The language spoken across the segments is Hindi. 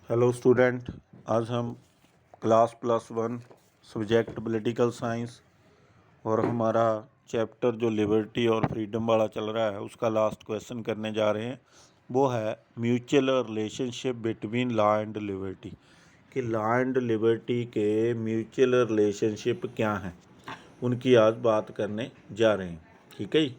हेलो स्टूडेंट, आज हम क्लास +1 सब्जेक्ट पॉलिटिकल साइंस और हमारा चैप्टर जो लिबर्टी और फ्रीडम वाला चल रहा है उसका लास्ट क्वेश्चन करने जा रहे हैं। वो है mutual relationship between law and liberty, कि लॉ एंड लिबर्टी के म्यूचुअल रिलेशनशिप क्या हैं, उनकी आज बात करने जा रहे हैं। ठीक है जी।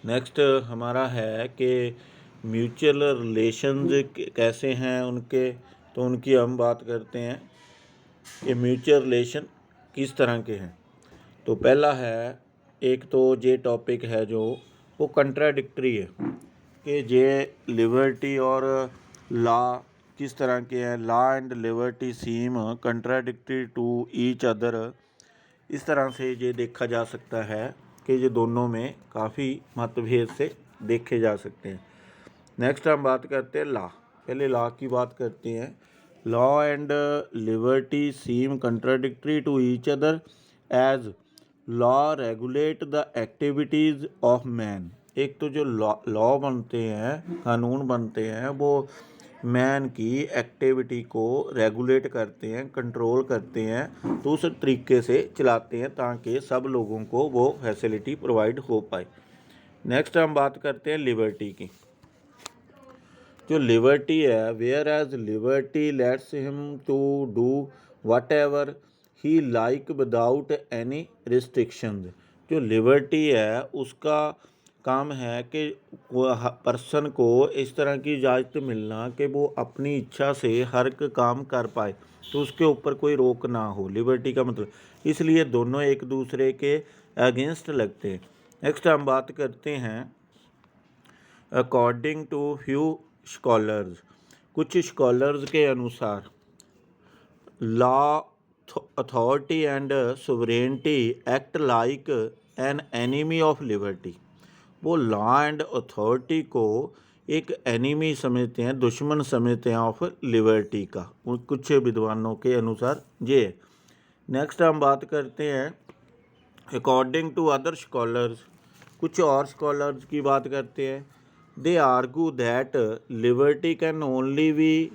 नेक्स्ट हमारा है कि म्यूचुअल रिलेशंस कैसे हैं उनके, तो उनकी हम बात करते हैं कि म्यूचुअल रिलेशन किस तरह के हैं। तो पहला है, एक तो ये टॉपिक है जो वो कंट्राडिक्टरी है कि ये लिबर्टी और लॉ किस तरह के हैं। Law and liberty seem contradictory to each other. इस तरह से ये देखा जा सकता है कि ये दोनों में काफ़ी मतभेद से देखे जा सकते हैं। नेक्स्ट हम बात करते हैं लॉ। पहले लॉ की बात करते हैं। Law and liberty seem contradictory to each other as law regulate the activities of man. एक तो जो लॉ बनते हैं, कानून बनते हैं, वो मैन की एक्टिविटी को रेगुलेट करते हैं, कंट्रोल करते हैं, तो उस तरीके से चलाते हैं ताकि सब लोगों को वो फैसिलिटी प्रोवाइड हो पाए। नेक्स्ट हम बात करते हैं लिबर्टी की। जो लिबर्टी है, whereas liberty lets him to do whatever he like without any restrictions. जो लिबर्टी है उसका काम है कि पर्सन को इस तरह की इजाज़त मिलना कि वो अपनी इच्छा से हर एक काम कर पाए, तो उसके ऊपर कोई रोक ना हो। लिबर्टी का मतलब, इसलिए दोनों एक दूसरे के अगेंस्ट लगते हैं। नेक्स्ट हम बात करते हैं अकॉर्डिंग टू फ्यू स्कॉलर्स। कुछ स्कॉलर्स के अनुसार law authority and sovereignty act like an enemy of liberty. वो लॉ एंड अथॉरिटी को एक एनिमी समझते हैं, दुश्मन समझते हैं ऑफ लिबर्टी का, कुछ विद्वानों के अनुसार ये। नेक्स्ट हम बात करते हैं अकॉर्डिंग टू अदर स्कॉलर्स। कुछ और स्कॉलर्स की बात करते हैं। They argue that liberty can only be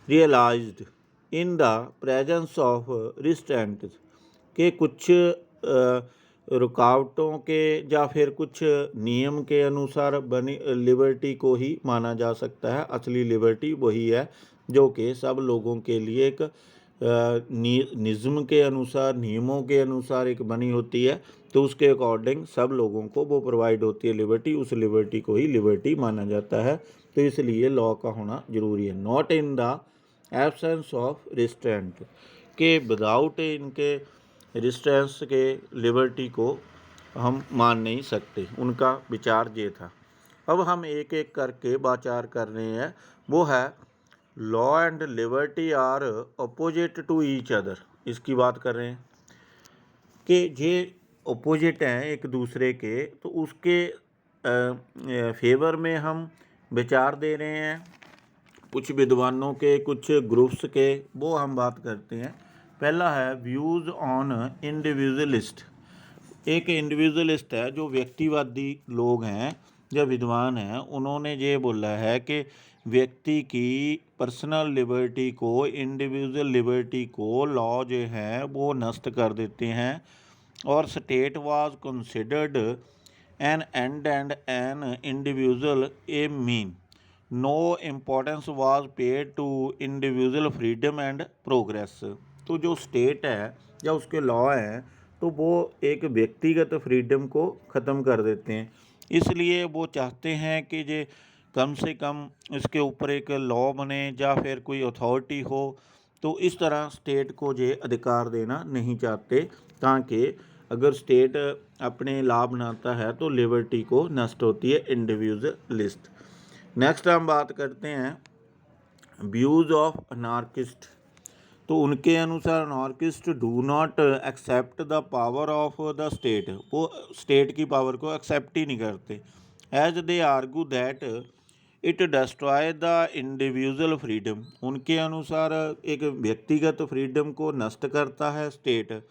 realised in the presence of restraint, के कुछ रुकावटों के या फिर कुछ नियम के अनुसार बनी लिबर्टी को ही माना जा सकता है। असली लिबर्टी वही है जो कि सब लोगों के लिए एक निज़्म के अनुसार, नियमों के अनुसार एक बनी होती है, तो उसके अकॉर्डिंग सब लोगों को वो प्रोवाइड होती है लिबर्टी। उस लिबर्टी को ही लिबर्टी माना जाता है, तो इसलिए लॉ का होना ज़रूरी है। Not in the absence of restraint, के विदाउट इनके रिस्ट्रेंस के लिबर्टी को हम मान नहीं सकते। उनका विचार ये था। अब हम एक एक करके विचार कर रहे हैं। वो है law and liberty are opposite to each other. इसकी बात कर रहे हैं कि ये अपोजिट हैं एक दूसरे के, तो उसके फेवर में हम विचार दे रहे हैं। कुछ विद्वानों के, कुछ ग्रुप्स के, वो हम बात करते हैं। पहला है व्यूज़ ऑन इंडिविजुअलिस्ट। एक इंडिविजुअलिस्ट है, जो व्यक्तिवादी लोग हैं या विद्वान हैं, उन्होंने ये बोला है कि व्यक्ति की पर्सनल लिबर्टी को, इंडिविजुअल लिबर्टी को लॉ जो हैं वो नष्ट कर देते हैं। और state was considered an end and an individual a mean, no importance was paid to individual freedom and progress. तो जो स्टेट है या उसके लॉ हैं, तो वो एक व्यक्तिगत फ्रीडम को ख़त्म कर देते हैं। इसलिए वो चाहते हैं कि ये कम से कम इसके ऊपर एक लॉ बने या फिर कोई अथॉरिटी हो। तो इस तरह स्टेट को ये अधिकार देना नहीं चाहते, ताकि अगर स्टेट अपने लॉ बनाता है तो लिबर्टी को नष्ट होती है, इंडिविजुअलिस्ट। नेक्स्ट हम बात करते हैं व्यूज़ ऑफ अनार्किस्ट। तो उनके अनुसार anarchist do not accept the power of the state. वो स्टेट की पावर को एक्सेप्ट ही नहीं करते। As they argue that it destroy the individual freedom. उनके अनुसार एक व्यक्तिगत फ्रीडम को नष्ट करता है state.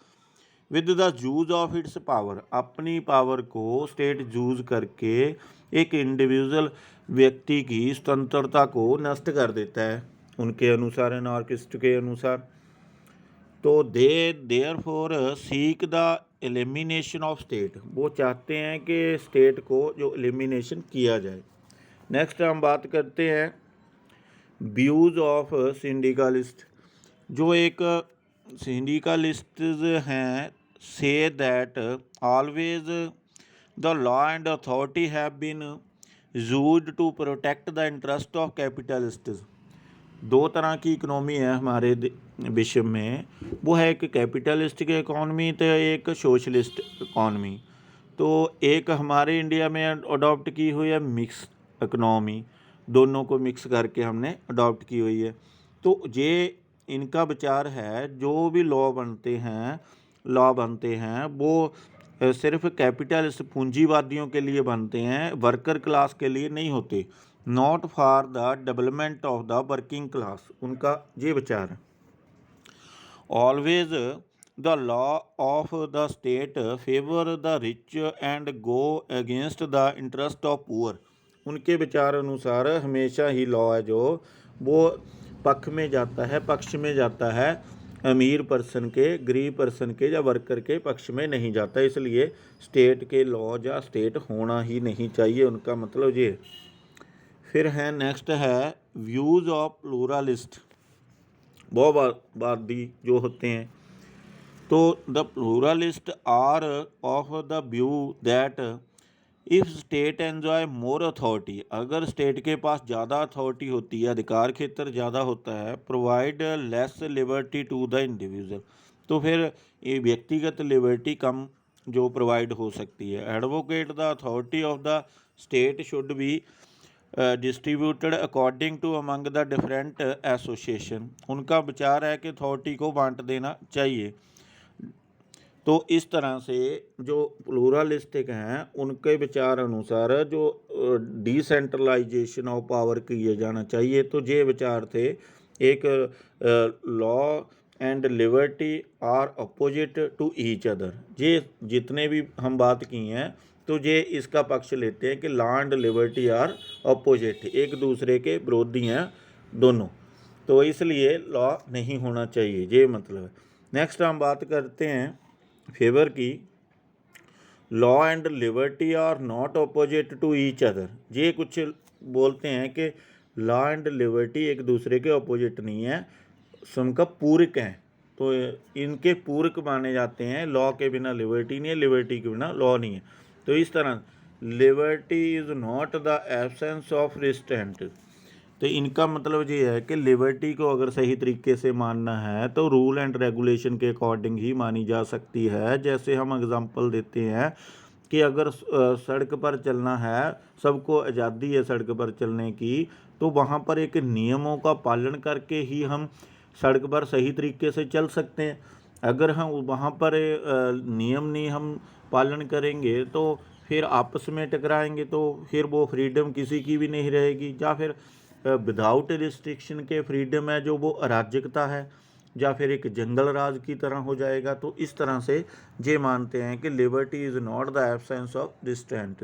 With the use of its power, अपनी पावर को स्टेट यूज करके एक इंडिविजुअल व्यक्ति की स्वतंत्रता को नष्ट कर देता है। उनके अनुसार, एनार्किस्ट के अनुसार। तो they therefore seek the elimination of state, वो चाहते हैं कि स्टेट को जो एलिमिनेशन किया जाए। नेक्स्ट हम बात करते हैं व्यूज़ ऑफ सिंडिकलिस्ट। जो एक सिंडिकलिस्ट हैं, say that always the law and authority have been used to protect the interest of capitalists. दो तरह की इकनॉमी है हमारे विश्व में, वो है एक कैपिटलिस्ट की इकॉनमी तो एक सोशलिस्ट इकॉनमी। तो एक हमारे इंडिया में अडॉप्ट की हुई है मिक्स इकनॉमी, दोनों को मिक्स करके हमने अडॉप्ट की हुई है। तो ये इनका विचार है, जो भी लॉ बनते हैं वो सिर्फ कैपिटलिस्ट पूंजीवादियों के लिए बनते हैं, वर्कर क्लास के लिए नहीं होते। Not for the development of the working class, उनका ये विचार है। Always the law of the state favour the rich and go against the interest of poor. उनके विचार अनुसार हमेशा ही लॉ है जो वो पक्ष में जाता है अमीर पर्सन के, गरीब पर्सन के या वर्कर के पक्ष में नहीं जाता। इसलिए स्टेट के लॉ या स्टेट होना ही नहीं चाहिए, उनका मतलब ये। फिर है नेक्स्ट है व्यूज़ ऑफ प्लूरलिस्ट, बहुवादी जो होते हैं। तो the pluralist are of the view that if state enjoy more authority, अगर स्टेट के पास ज़्यादा अथॉरिटी होती है, अधिकार क्षेत्र ज़्यादा होता है, provide less liberty to the individual, तो फिर ये व्यक्तिगत लिबर्टी कम जो प्रोवाइड हो सकती है। Advocate the authority of the state should be distributed according to among the different association, उनका विचार है कि अथॉरिटी को बांट देना चाहिए। तो इस तरह से जो प्लूरलिस्टिक हैं उनके विचार अनुसार जो डिसेंट्रलाइजेशन ऑफ पावर किया जाना चाहिए। तो ये विचार थे, एक law and liberty are opposite to each other. ये जितने भी हम बात की हैं तो ये इसका पक्ष लेते हैं कि law and liberty are opposite, एक दूसरे के विरोधी हैं दोनों, तो इसलिए लॉ नहीं होना चाहिए, ये मतलब है। नेक्स्ट हम बात करते हैं फेवर की। Law and liberty are not opposite to each other, ये कुछ बोलते हैं कि लॉ एंड लिबर्टी एक दूसरे के अपोजिट नहीं है, उनका पूरक हैं। तो इनके पूरक माने जाते हैं, लॉ के बिना लिबर्टी नहीं है, लिबर्टी के बिना लॉ नहीं है। तो इस तरह liberty is not the absence of restraint, तो इनका मतलब ये है कि लिबर्टी को अगर सही तरीके से मानना है तो रूल एंड रेगुलेशन के अकॉर्डिंग ही मानी जा सकती है। जैसे हम एग्जांपल देते हैं कि अगर सड़क पर चलना है, सबको आज़ादी है सड़क पर चलने की, तो वहाँ पर एक नियमों का पालन करके ही हम सड़क पर सही तरीके से चल सकते हैं। अगर हम वहाँ पर नियम नहीं हम पालन करेंगे तो फिर आपस में टकराएंगे, तो फिर वो फ्रीडम किसी की भी नहीं रहेगी, या फिर विदाउट रिस्ट्रिक्शन के फ्रीडम है जो वो अराजकता है, या फिर एक जंगल राज की तरह हो जाएगा। तो इस तरह से ये मानते हैं कि liberty is not the absence of restraint,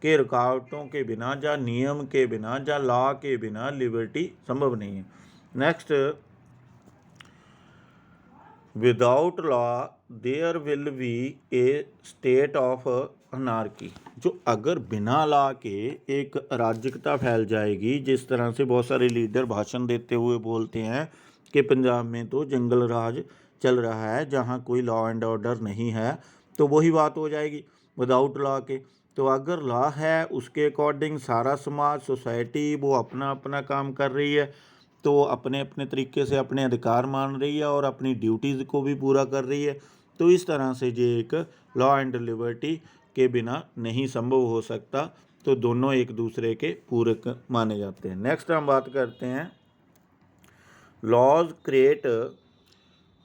के रुकावटों के बिना या नियम के बिना या लॉ के बिना लिबर्टी संभव नहीं है। Next, without law there will be a state of anarchy, जो अगर बिना लॉ के एक अराजकता फैल जाएगी, जिस तरह से बहुत सारे लीडर भाषण देते हुए बोलते हैं कि पंजाब में तो जंगल राज चल रहा है जहाँ कोई लॉ एंड ऑर्डर नहीं है, तो वही बात हो जाएगी विदाउट लॉ के। तो अगर लॉ है उसके अकॉर्डिंग सारा समाज, सोसाइटी वो अपना अपना काम कर रही है, तो अपने अपने तरीके से अपने अधिकार मान रही है और अपनी ड्यूटीज़ को भी पूरा कर रही है। तो इस तरह से ये एक लॉ एंड लिबर्टी के बिना नहीं संभव हो सकता, तो दोनों एक दूसरे के पूरक माने जाते हैं। नेक्स्ट हम बात करते हैं laws create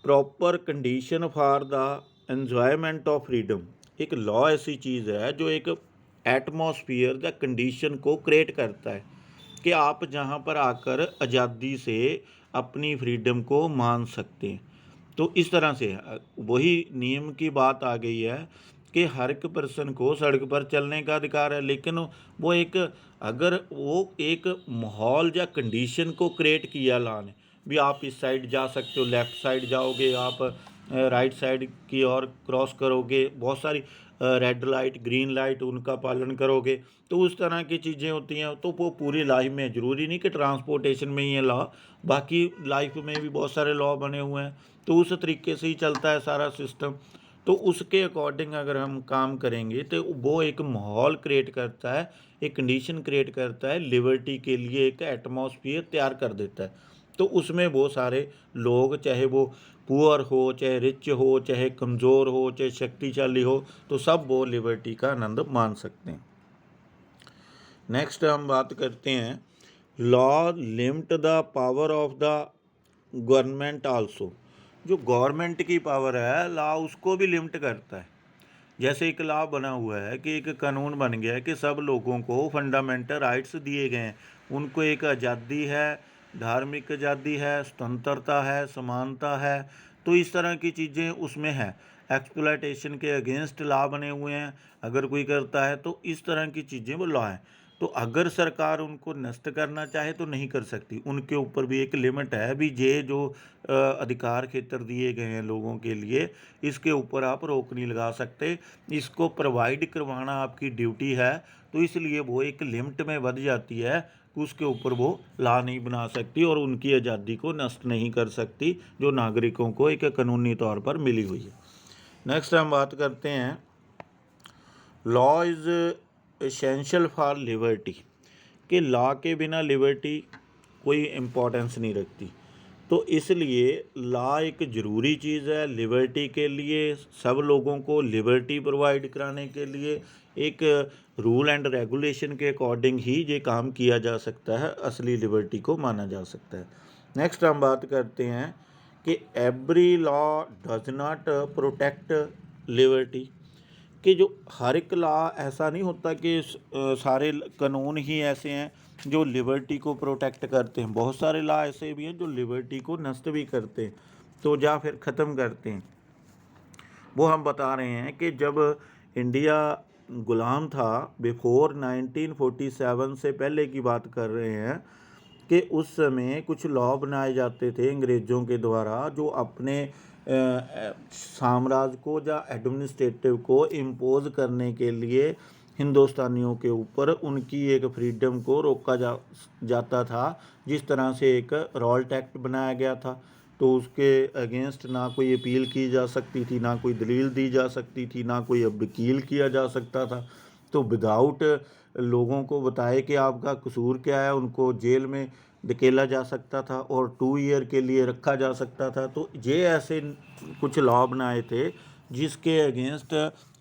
proper condition for the enjoyment of freedom. एक लॉ ऐसी चीज़ है जो एक एटमॉस्फियर या कंडीशन को क्रिएट करता है कि आप जहाँ पर आकर आज़ादी से अपनी फ्रीडम को मान सकते हैं। तो इस तरह से वही नियम की बात आ गई है कि हर एक पर्सन को सड़क पर चलने का अधिकार है, लेकिन वो एक अगर वो एक माहौल या कंडीशन को क्रिएट किया लॉ ने, भी आप इस साइड जा सकते हो, लेफ़्ट साइड जाओगे आप, राइट साइड की ओर क्रॉस करोगे, बहुत सारी रेड लाइट ग्रीन लाइट उनका पालन करोगे, तो उस तरह की चीज़ें होती हैं। तो वो पूरी लाइफ में, ज़रूरी नहीं कि ट्रांसपोर्टेशन में ही है लॉ, बाकी लाइफ में भी बहुत सारे लॉ बने हुए हैं, तो उस तरीके से ही चलता है सारा सिस्टम। तो उसके अकॉर्डिंग अगर हम काम करेंगे तो वो एक माहौल क्रिएट करता है, एक कंडीशन क्रिएट करता है, लिबर्टी के लिए एक एटमॉस्फेयर तैयार कर देता है। तो उसमें वो सारे लोग, चाहे वो पुअर हो, चाहे रिच हो, चाहे कमज़ोर हो, चाहे शक्तिशाली हो, तो सब वो लिबर्टी का आनंद मान सकते हैं। नेक्स्ट हम बात करते हैं, law limit the power of the government also. जो गवर्नमेंट की पावर है, लॉ उसको भी लिमिट करता है। जैसे एक लॉ बना हुआ है कि एक कानून बन गया है कि सब लोगों को फंडामेंटल राइट्स दिए गए हैं, उनको एक आज़ादी है, धार्मिक आज़ादी है, स्वतंत्रता है, समानता है, तो इस तरह की चीज़ें उसमें है। एक्सप्लॉयटेशन के अगेंस्ट लॉ बने हुए हैं, अगर कोई करता है तो इस तरह की चीज़ें वो लॉ हैं। तो अगर सरकार उनको नष्ट करना चाहे तो नहीं कर सकती, उनके ऊपर भी एक लिमिट है, भी ये जो अधिकार क्षेत्र दिए गए हैं लोगों के लिए, इसके ऊपर आप रोक नहीं लगा सकते, इसको प्रोवाइड करवाना आपकी ड्यूटी है। तो इसलिए वो एक लिमिट में बढ़ जाती है, उसके ऊपर वो लॉ नहीं बना सकती और उनकी आज़ादी को नष्ट नहीं कर सकती, जो नागरिकों को एक कानूनी तौर पर मिली हुई है। नेक्स्ट हम बात करते हैं, law is essential for liberty, कि लॉ के बिना लिबर्टी कोई इम्पोर्टेंस नहीं रखती। तो इसलिए लॉ एक ज़रूरी चीज़ है लिबर्टी के लिए, सब लोगों को लिबर्टी प्रोवाइड कराने के लिए। एक रूल एंड रेगुलेशन के अकॉर्डिंग ही ये काम किया जा सकता है, असली लिबर्टी को माना जा सकता है। नेक्स्ट हम बात करते हैं कि every law does not protect liberty, कि जो हर एक लॉ ऐसा नहीं होता कि सारे कानून ही ऐसे हैं जो लिबर्टी को प्रोटेक्ट करते हैं, बहुत सारे लॉ ऐसे भी हैं जो लिबर्टी को नष्ट भी करते हैं, तो या फिर ख़त्म करते हैं। वो हम बता रहे हैं कि जब इंडिया गुलाम था, बिफोर 1947 से पहले की बात कर रहे हैं, कि उस समय कुछ लॉ बनाए जाते थे अंग्रेज़ों के द्वारा, जो अपने साम्राज्य को या एडमिनिस्ट्रेटिव को इम्पोज करने के लिए हिंदुस्तानियों के ऊपर उनकी एक फ्रीडम को रोका जाता था। जिस तरह से एक रॉल्ट एक्ट बनाया गया था, तो उसके अगेंस्ट ना कोई अपील की जा सकती थी, ना कोई दलील दी जा सकती थी, ना कोई वकील किया जा सकता था। तो विदाउट लोगों को बताए कि आपका कसूर क्या है, उनको जेल में धकेला जा सकता था और 2 ईयर के लिए रखा जा सकता था। तो ये ऐसे कुछ लॉ बनाए थे जिसके अगेंस्ट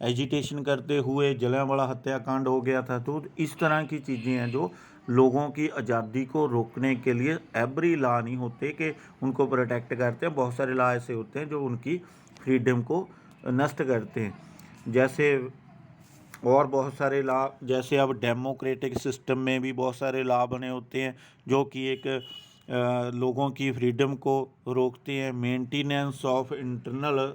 एजिटेशन करते हुए जलियांवाला हत्याकांड हो गया था। तो इस तरह की चीज़ें हैं जो लोगों की आज़ादी को रोकने के लिए, एवरी लॉ नहीं होते कि उनको प्रोटेक्ट करते हैं, बहुत सारे लॉ ऐसे होते हैं जो उनकी फ्रीडम को नष्ट करते हैं। जैसे और बहुत सारे लॉ, जैसे अब डेमोक्रेटिक सिस्टम में भी बहुत सारे लॉ बने होते हैं जो कि एक लोगों की फ्रीडम को रोकते हैं। मेंटेनेंस ऑफ इंटरनल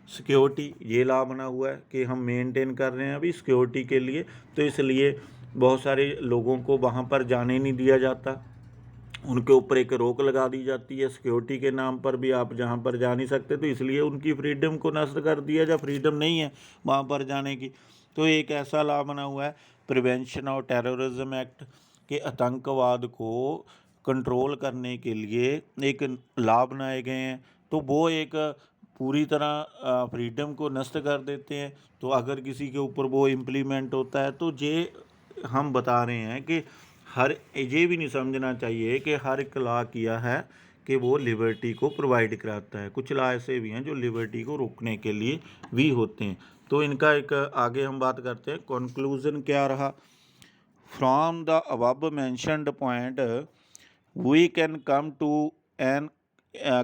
सिक्योरिटी, ये लॉ बना हुआ है कि हम मेंटेन कर रहे हैं अभी सिक्योरिटी के लिए, तो इसलिए बहुत सारे लोगों को वहाँ पर जाने नहीं दिया जाता, उनके ऊपर एक रोक लगा दी जाती है, सिक्योरिटी के नाम पर भी आप जहाँ पर जा नहीं सकते, तो इसलिए उनकी फ्रीडम को नष्ट कर दिया जा, फ्रीडम नहीं है वहाँ पर जाने की। तो एक ऐसा लॉ बना हुआ है, प्रिवेंशन ऑफ टेररिज्म एक्ट, के आतंकवाद को कंट्रोल करने के लिए एक लॉ बनाए गए हैं। तो वो एक पूरी तरह फ्रीडम को नष्ट कर देते हैं। तो अगर किसी के ऊपर वो इम्प्लीमेंट होता है, तो ये हम बता रहे हैं कि हर, ये भी नहीं समझना चाहिए कि हर एक लॉ किया है कि वो लिबर्टी को प्रोवाइड कराता है, कुछ लॉ ऐसे भी हैं जो लिबर्टी को रोकने के लिए भी होते हैं। तो इनका एक आगे हम बात करते हैं, कंक्लूजन क्या रहा। From the above mentioned point we can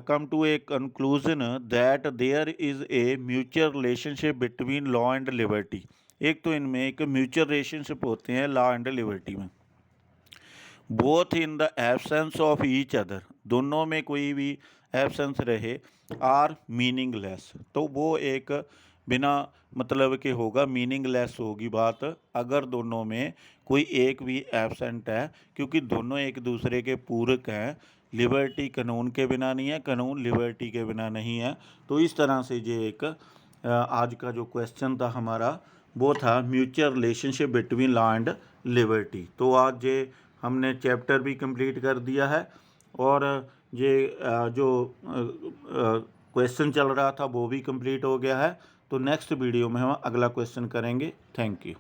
come to a conclusion that there is a mutual relationship between law and liberty। एक तो इनमें एक म्यूचुअल रिलेशनशिप होते हैं लॉ एंड लिबर्टी में, both in the absence of each other, दोनों में कोई भी एब्सेंस रहे, आर मीनिंगलेस, तो वो एक बिना मतलब के होगा, मीनिंगलेस होगी बात अगर दोनों में कोई एक भी एब्सेंट है, क्योंकि दोनों एक दूसरे के पूरक हैं। लिबर्टी कानून के बिना नहीं है, कानून लिबर्टी के बिना नहीं है। तो इस तरह से ये एक आज का जो क्वेश्चन था हमारा वो था mutual relationship between law and liberty. तो आज ये हमने चैप्टर भी कंप्लीट कर दिया है और ये जो क्वेश्चन चल रहा था वो भी कंप्लीट हो गया है। तो नेक्स्ट वीडियो में हम अगला क्वेश्चन करेंगे। Thank you.